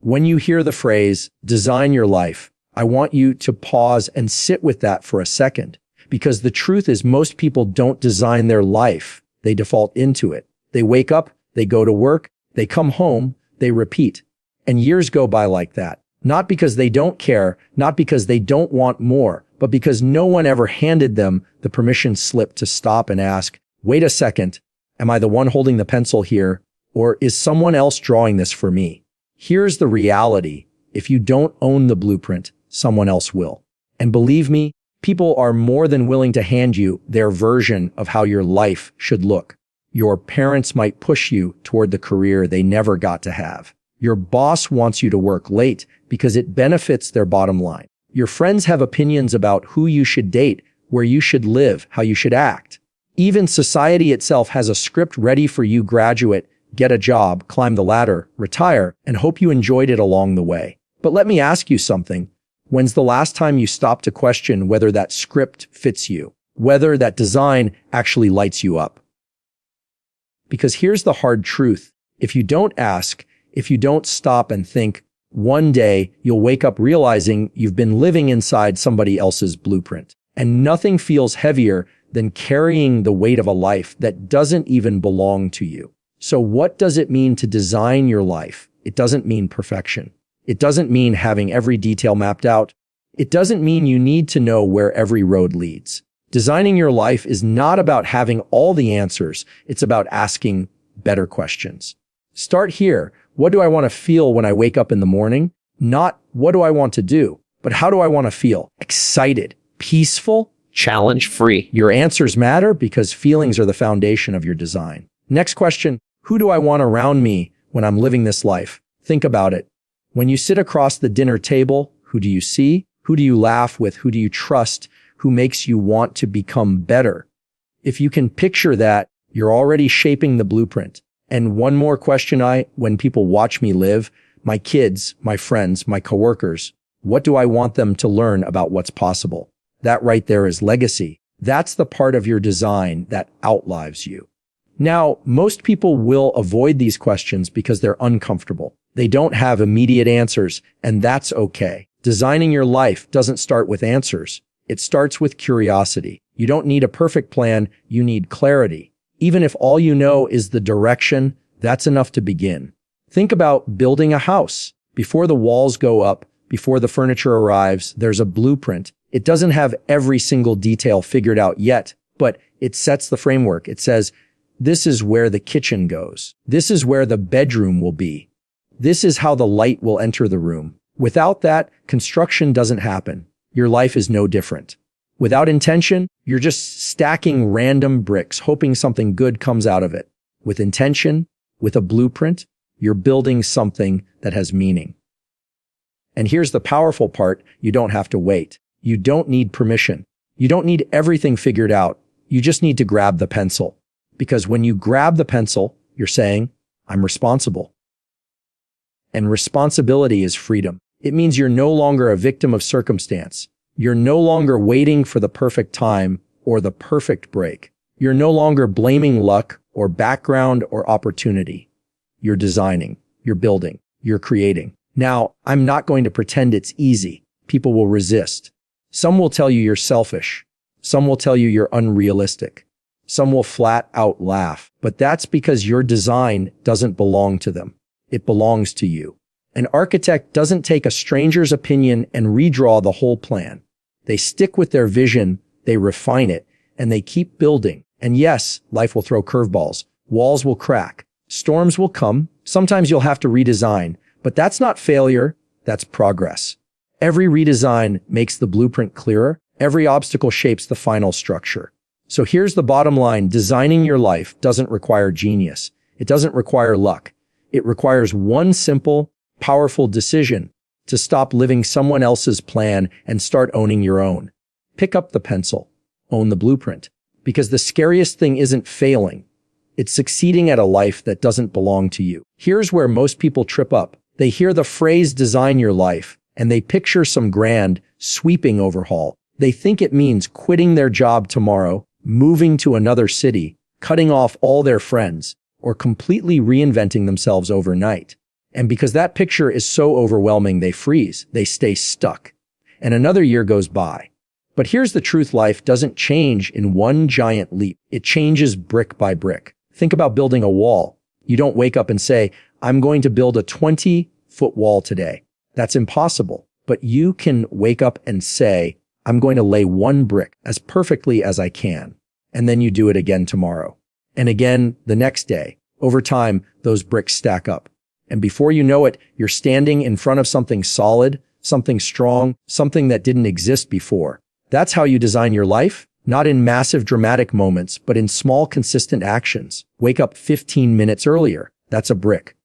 When you hear the phrase, design your life, I want you to pause and sit with that for a second, because the truth is most people don't design their life. They default into it. They wake up, they go to work, they come home, they repeat. And years go by like that. Not because they don't care, not because they don't want more, but because no one ever handed them the permission slip to stop and ask, wait a second, am I the one holding the pencil here, or is someone else drawing this for me? Here's the reality. If you don't own the blueprint, someone else will. And believe me, people are more than willing to hand you their version of how your life should look. Your parents might push you toward the career they never got to have. Your boss wants you to work late because it benefits their bottom line. Your friends have opinions about who you should date, where you should live, how you should act. Even society itself has a script ready for you: graduate, get a job, climb the ladder, retire, and hope you enjoyed it along the way. But let me ask you something. When's the last time you stopped to question whether that script fits you, whether that design actually lights you up? Because here's the hard truth. If you don't ask, if you don't stop and think, one day you'll wake up realizing you've been living inside somebody else's blueprint. And nothing feels heavier than carrying the weight of a life that doesn't even belong to you. So what does it mean to design your life? It doesn't mean perfection. It doesn't mean having every detail mapped out. It doesn't mean you need to know where every road leads. Designing your life is not about having all the answers. It's about asking better questions. Start here. What do I want to feel when I wake up in the morning? Not what do I want to do, but how do I want to feel? Excited, peaceful, challenge-free. Your answers matter because feelings are the foundation of your design. Next question, who do I want around me when I'm living this life? Think about it. When you sit across the dinner table, who do you see? Who do you laugh with? Who do you trust? Who makes you want to become better? If you can picture that, you're already shaping the blueprint. And one more question when people watch me live, my kids, my friends, my coworkers, what do I want them to learn about what's possible? That right there is legacy. That's the part of your design that outlives you. Now, most people will avoid these questions because they're uncomfortable. They don't have immediate answers, and that's okay. Designing your life doesn't start with answers. It starts with curiosity. You don't need a perfect plan, you need clarity. Even if all you know is the direction, that's enough to begin. Think about building a house. Before the walls go up, before the furniture arrives, there's a blueprint. It doesn't have every single detail figured out yet, but it sets the framework. It says, this is where the kitchen goes. This is where the bedroom will be. This is how the light will enter the room. Without that, construction doesn't happen. Your life is no different. Without intention, you're just stacking random bricks, hoping something good comes out of it. With intention, with a blueprint, you're building something that has meaning. And here's the powerful part, you don't have to wait. You don't need permission. You don't need everything figured out. You just need to grab the pencil. Because when you grab the pencil, you're saying, I'm responsible. And responsibility is freedom. It means you're no longer a victim of circumstance. You're no longer waiting for the perfect time or the perfect break. You're no longer blaming luck or background or opportunity. You're designing, you're building, you're creating. Now, I'm not going to pretend it's easy. People will resist. Some will tell you you're selfish. Some will tell you you're unrealistic. Some will flat out laugh. But that's because your design doesn't belong to them. It belongs to you. An architect doesn't take a stranger's opinion and redraw the whole plan. They stick with their vision, they refine it, and they keep building. And yes, life will throw curveballs. Walls will crack. Storms will come. Sometimes you'll have to redesign. But that's not failure, that's progress. Every redesign makes the blueprint clearer. Every obstacle shapes the final structure. So here's the bottom line. Designing your life doesn't require genius. It doesn't require luck. It requires one simple, powerful decision: to stop living someone else's plan and start owning your own. Pick up the pencil. Own the blueprint. Because the scariest thing isn't failing. It's succeeding at a life that doesn't belong to you. Here's where most people trip up. They hear the phrase design your life, and they picture some grand, sweeping overhaul. They think it means quitting their job tomorrow, moving to another city, cutting off all their friends, or completely reinventing themselves overnight. And because that picture is so overwhelming, they freeze, they stay stuck. And another year goes by. But here's the truth: life doesn't change in one giant leap. It changes brick by brick. Think about building a wall. You don't wake up and say, I'm going to build a 20-foot wall today. That's impossible. But you can wake up and say, I'm going to lay one brick as perfectly as I can. And then you do it again tomorrow. And again the next day. Over time, those bricks stack up. And before you know it, you're standing in front of something solid, something strong, something that didn't exist before. That's how you design your life, not in massive dramatic moments, but in small, consistent actions. Wake up 15 minutes earlier. That's a brick.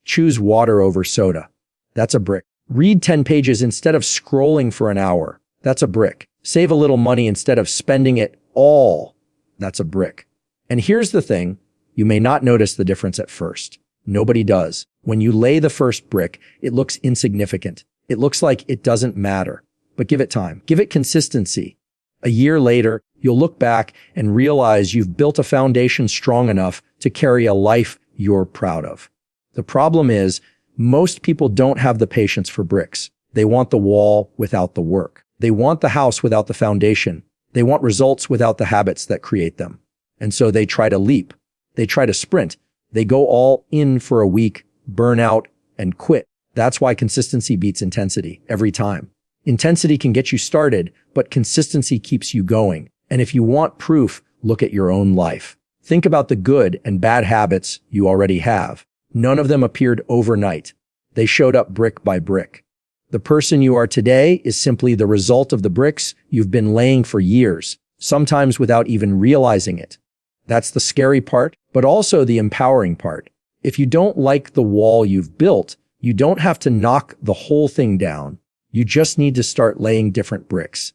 Choose water over soda. That's a brick. Read 10 pages instead of scrolling for an hour. That's a brick. Save a little money instead of spending it all. That's a brick. And here's the thing. You may not notice the difference at first. Nobody does. When you lay the first brick, it looks insignificant. It looks like it doesn't matter. But give it time. Give it consistency. A year later, you'll look back and realize you've built a foundation strong enough to carry a life you're proud of. The problem is, most people don't have the patience for bricks. They want the wall without the work. They want the house without the foundation. They want results without the habits that create them. And so they try to leap. They try to sprint. They go all in for a week, burn out, and quit. That's why consistency beats intensity every time. Intensity can get you started, but consistency keeps you going. And if you want proof, look at your own life. Think about the good and bad habits you already have. None of them appeared overnight. They showed up brick by brick. The person you are today is simply the result of the bricks you've been laying for years, sometimes without even realizing it. That's the scary part, but also the empowering part. If you don't like the wall you've built, you don't have to knock the whole thing down. You just need to start laying different bricks.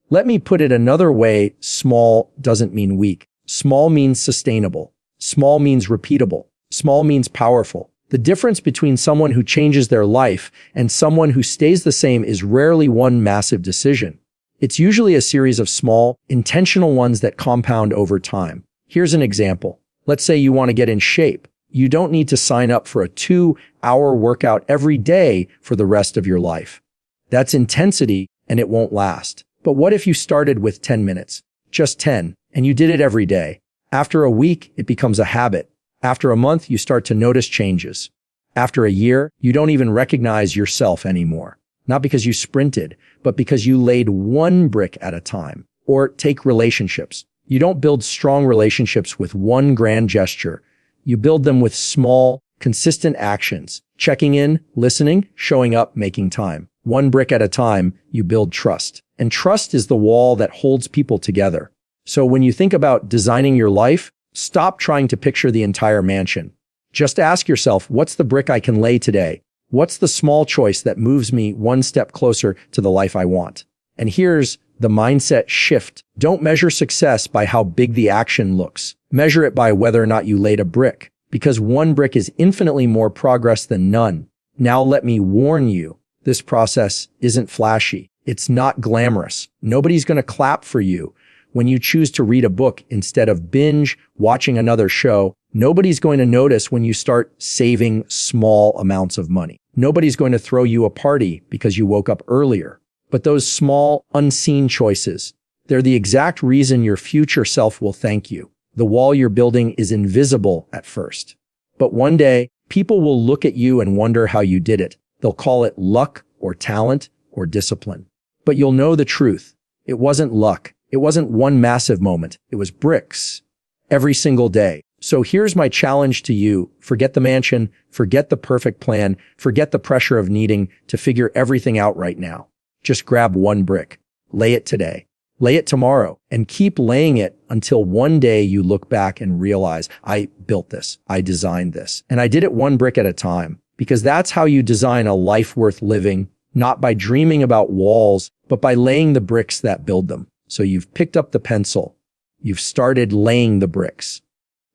Let me put it another way. Small doesn't mean weak. Small means sustainable. Small means repeatable. Small means powerful. The difference between someone who changes their life and someone who stays the same is rarely one massive decision. It's usually a series of small, intentional ones that compound over time. Here's an example. Let's say you want to get in shape. You don't need to sign up for a 2-hour workout every day for the rest of your life. That's intensity, and it won't last. But what if you started with 10 minutes? Just 10, and you did it every day. After a week, it becomes a habit. After a month, you start to notice changes. After a year, you don't even recognize yourself anymore. Not because you sprinted, but because you laid one brick at a time. Or take relationships. You don't build strong relationships with one grand gesture. You build them with small, consistent actions. Checking in, listening, showing up, making time. One brick at a time, you build trust. And trust is the wall that holds people together. So when you think about designing your life, stop trying to picture the entire mansion. Just ask yourself, what's the brick I can lay today? What's the small choice that moves me one step closer to the life I want? And here's the mindset shift. Don't measure success by how big the action looks. Measure it by whether or not you laid a brick, because one brick is infinitely more progress than none. Now let me warn you, this process isn't flashy. It's not glamorous. Nobody's going to clap for you when you choose to read a book instead of binge watching another show. Nobody's going to notice when you start saving small amounts of money. Nobody's going to throw you a party because you woke up earlier. But those small, unseen choices, they're the exact reason your future self will thank you. The wall you're building is invisible at first. But one day, people will look at you and wonder how you did it. They'll call it luck or talent or discipline. But you'll know the truth. It wasn't luck. It wasn't one massive moment. It was bricks every single day. So here's my challenge to you. Forget the mansion. Forget the perfect plan. Forget the pressure of needing to figure everything out right now. Just grab one brick. Lay it today. Lay it tomorrow. And keep laying it until one day you look back and realize, I built this. I designed this. And I did it one brick at a time. Because that's how you design a life worth living. Not by dreaming about walls, but by laying the bricks that build them. So you've picked up the pencil. You've started laying the bricks.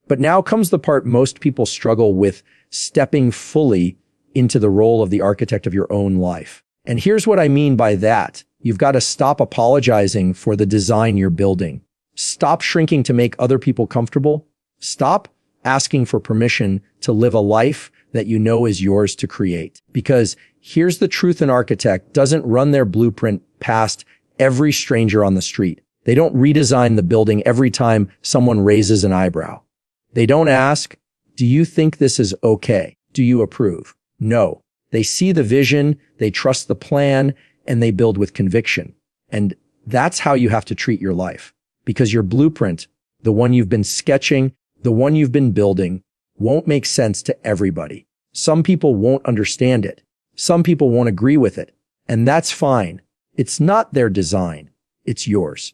But now comes the part most people struggle with, stepping fully into the role of the architect of your own life. And here's what I mean by that. You've got to stop apologizing for the design you're building. Stop shrinking to make other people comfortable. Stop asking for permission to live a life that you know is yours to create. Because here's the truth: an architect doesn't run their blueprint past every stranger on the street. They don't redesign the building every time someone raises an eyebrow. They don't ask, "Do you think this is okay? Do you approve?" No. They see the vision, they trust the plan, and they build with conviction. And that's how you have to treat your life. Because your blueprint, the one you've been sketching, the one you've been building, won't make sense to everybody. Some people won't understand it. Some people won't agree with it. And that's fine. It's not their design. It's yours.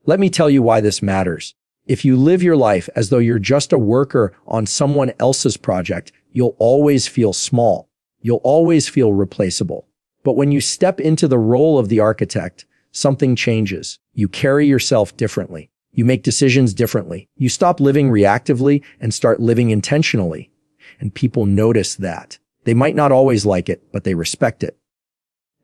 Let me tell you why this matters. If you live your life as though you're just a worker on someone else's project, you'll always feel small. You'll always feel replaceable. But when you step into the role of the architect, something changes. You carry yourself differently. You make decisions differently. You stop living reactively and start living intentionally. And people notice that. They might not always like it, but they respect it.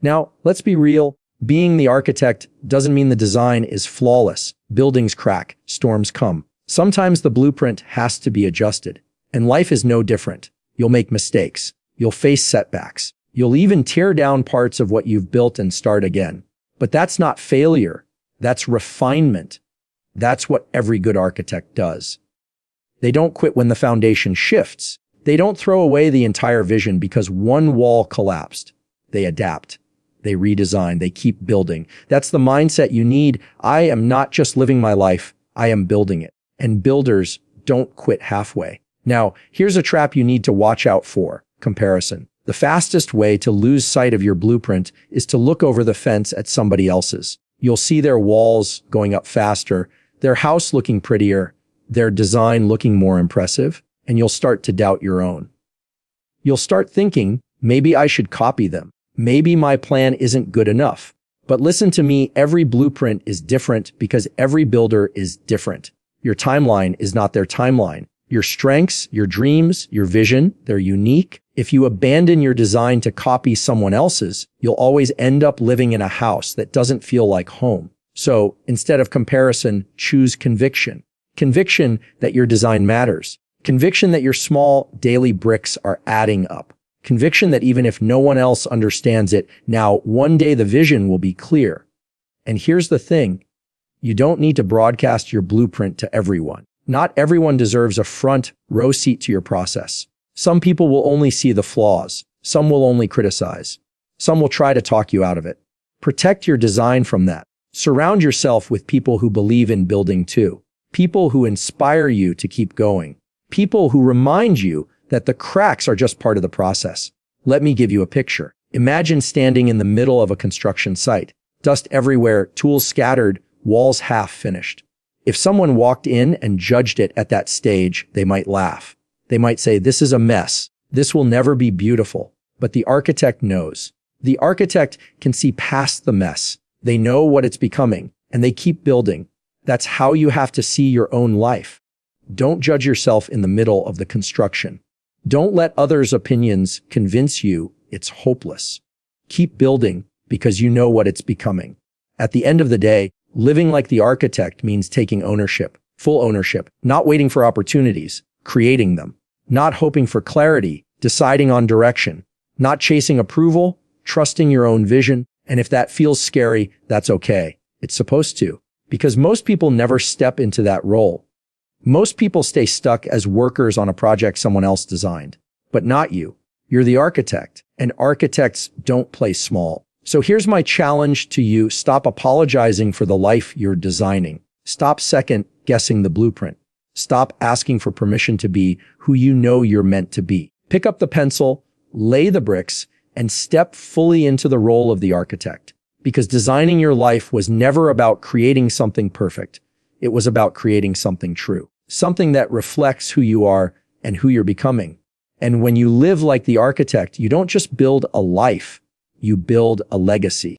Now, let's be real. Being the architect doesn't mean the design is flawless. Buildings crack, storms come. Sometimes the blueprint has to be adjusted. And life is no different. You'll make mistakes. You'll face setbacks. You'll even tear down parts of what you've built and start again. But that's not failure. That's refinement. That's what every good architect does. They don't quit when the foundation shifts. They don't throw away the entire vision because one wall collapsed. They adapt. They redesign. They keep building. That's the mindset you need. I am not just living my life. I am building it. And builders don't quit halfway. Now, here's a trap you need to watch out for: comparison. The fastest way to lose sight of your blueprint is to look over the fence at somebody else's. You'll see their walls going up faster, their house looking prettier, their design looking more impressive, and you'll start to doubt your own. You'll start thinking, maybe I should copy them. Maybe my plan isn't good enough. But listen to me, every blueprint is different because every builder is different. Your timeline is not their timeline. Your strengths, your dreams, your vision, they're unique. If you abandon your design to copy someone else's, you'll always end up living in a house that doesn't feel like home. So instead of comparison, choose conviction. Conviction that your design matters. Conviction that your small daily bricks are adding up. Conviction that even if no one else understands it, now one day the vision will be clear. And here's the thing. You don't need to broadcast your blueprint to everyone. Not everyone deserves a front row seat to your process. Some people will only see the flaws. Some will only criticize. Some will try to talk you out of it. Protect your design from that. Surround yourself with people who believe in building too. People who inspire you to keep going. People who remind you that the cracks are just part of the process. Let me give you a picture. Imagine standing in the middle of a construction site. Dust everywhere, tools scattered, walls half finished. If someone walked in and judged it at that stage, they might laugh. They might say, "This is a mess. This will never be beautiful." But the architect knows. The architect can see past the mess. They know what it's becoming, and they keep building. That's how you have to see your own life. Don't judge yourself in the middle of the construction. Don't let others' opinions convince you it's hopeless. Keep building because you know what it's becoming. At the end of the day, living like the architect means taking ownership, full ownership, not waiting for opportunities, creating them, not hoping for clarity, deciding on direction, not chasing approval, trusting your own vision. And if that feels scary, that's okay. It's supposed to, because most people never step into that role. Most people stay stuck as workers on a project someone else designed, but not you. You're the architect, and architects don't play small. So here's my challenge to you. Stop apologizing for the life you're designing. Stop second guessing the blueprint. Stop asking for permission to be who you know you're meant to be. Pick up the pencil, lay the bricks, and step fully into the role of the architect. Because designing your life was never about creating something perfect. It was about creating something true. Something that reflects who you are and who you're becoming. And when you live like the architect, you don't just build a life, you build a legacy.